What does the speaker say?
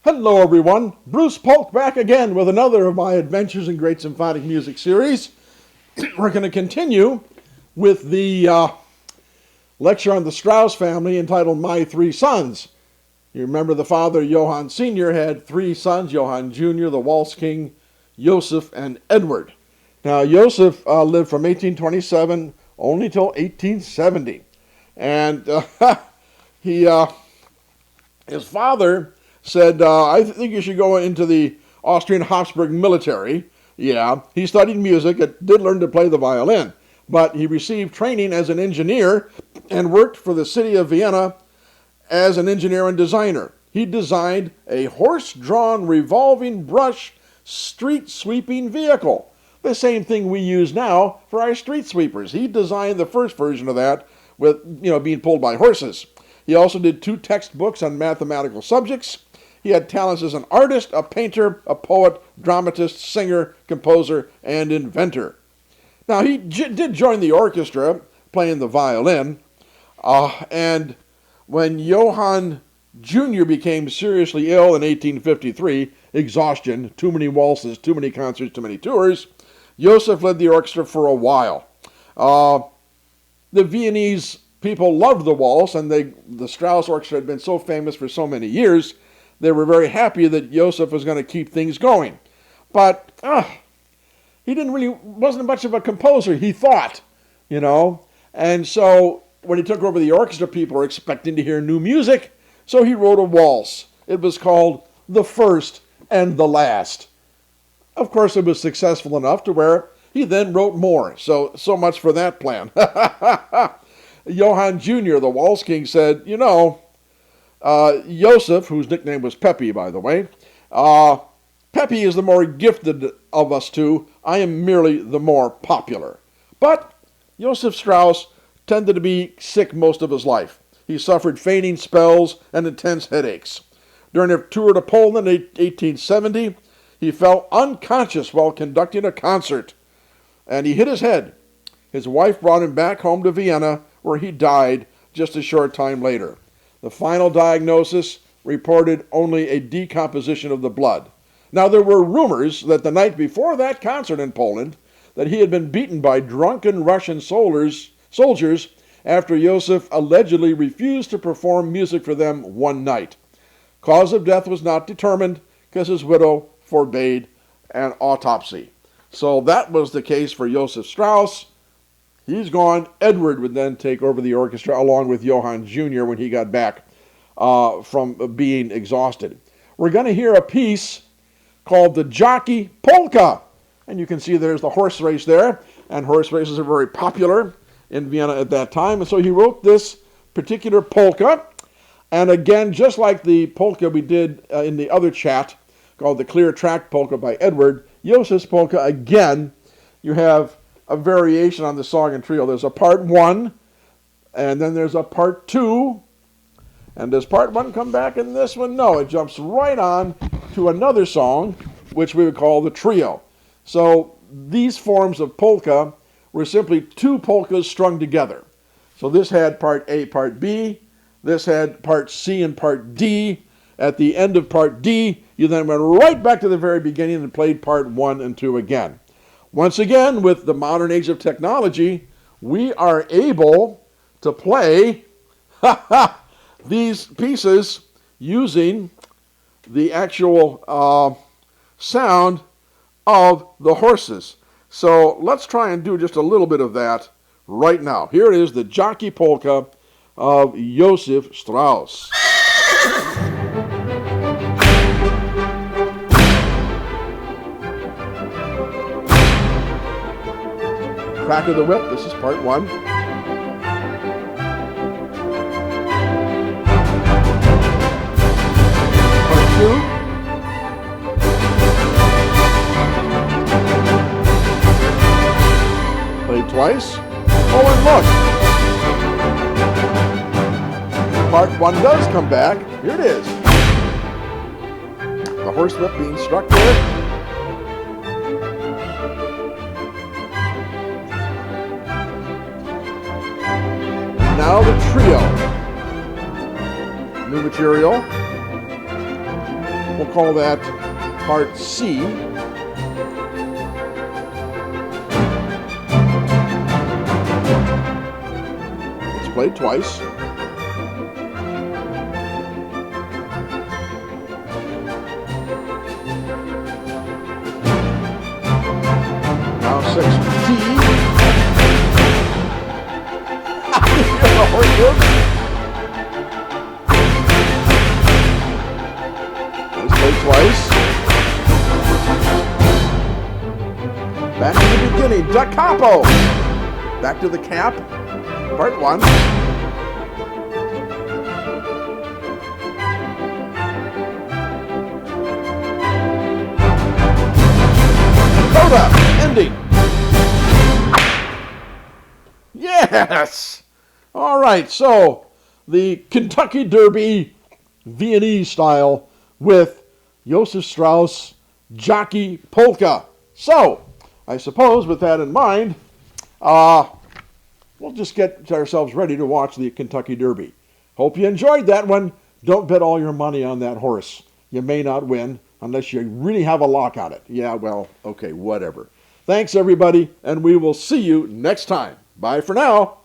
Hello, everyone. Bruce Pulk back again with another of my adventures in great symphonic music series. We're going to continue with the lecture on the Strauss family entitled My Three Sons. You remember the father, Johann Sr., had three sons, Johann Jr., the Waltz King, Joseph, and Edward. Now, Joseph lived from 1827 only till 1870. And his father said, I think you should go into the Austrian Habsburg military. Yeah, he studied music, did learn to play the violin, but he received training as an engineer and worked for the city of Vienna as an engineer and designer. He designed a horse-drawn revolving brush street sweeping vehicle, the same thing we use now for our street sweepers. He designed the first version of that with, being pulled by horses. He also did 2 textbooks on mathematical subjects. He had talents as an artist, a painter, a poet, dramatist, singer, composer, and inventor. Now, he did join the orchestra, playing the violin, and when Johann Jr. became seriously ill in 1853, exhaustion, too many waltzes, too many concerts, too many tours, Joseph led the orchestra for a while. The Viennese people loved the waltz, and the Strauss Orchestra had been so famous for so many years, they were very happy that Joseph was going to keep things going. But he wasn't much of a composer, he thought, And so when he took over the orchestra, people were expecting to hear new music, so he wrote a waltz. It was called The First and the Last. Of course, it was successful enough to where he then wrote more. So much for that plan. Johann Jr., the Waltz King, said, Joseph, whose nickname was Pepe, by the way, Pepe is the more gifted of us two. I am merely the more popular. But Joseph Strauss tended to be sick most of his life. He suffered fainting spells and intense headaches. During a tour to Poland in 1870, he fell unconscious while conducting a concert, and he hit his head. His wife brought him back home to Vienna, where he died just a short time later. The final diagnosis reported only a decomposition of the blood. Now, there were rumors that the night before that concert in Poland, that he had been beaten by drunken Russian soldiers after Joseph allegedly refused to perform music for them one night. Cause of death was not determined because his widow forbade an autopsy. So that was the case for Joseph Strauss. He's gone. Edward would then take over the orchestra along with Johann Jr. when he got back from being exhausted. We're going to hear a piece called the Jockey Polka. And you can see there's the horse race there. And horse races are very popular in Vienna at that time. And so he wrote this particular polka. And again, just like the polka we did in the other chat, called the Clear Track Polka by Edward, Joseph's polka, again, you have a variation on the song and trio. There's a part 1, and then there's a part 2, and does part 1 come back in this one? No, it jumps right on to another song, which we would call the trio. So these forms of polka were simply 2 polkas strung together. So this had part A, part B, this had part C and part D. At the end of part D, you then went right back to the very beginning and played part 1 and 2 again. Once again, with the modern age of technology, we are able to play these pieces using the actual sound of the horses. So let's try and do just a little bit of that right now. Here it is, the Jockey Polka of Joseph Strauss. Crack of the whip, this is part 1. Part 2. Played twice. Oh, and look! Part 1 does come back. Here it is. The horsewhip being struck there. Now the trio. New material. We'll call that part C. It's played twice. Now 6D. It's played twice. Back to the beginning. Da capo. Back to the cap. Part 1. Coda. Ending. Yes. All right. So the Kentucky Derby Viennese style with Joseph Strauss Jockey Polka. So I suppose with that in mind, we'll just get ourselves ready to watch the Kentucky Derby. Hope you enjoyed that one. Don't bet all your money on that horse. You may not win unless you really have a lock on it. Yeah, well, okay, whatever. Thanks, everybody, and we will see you next time. Bye for now.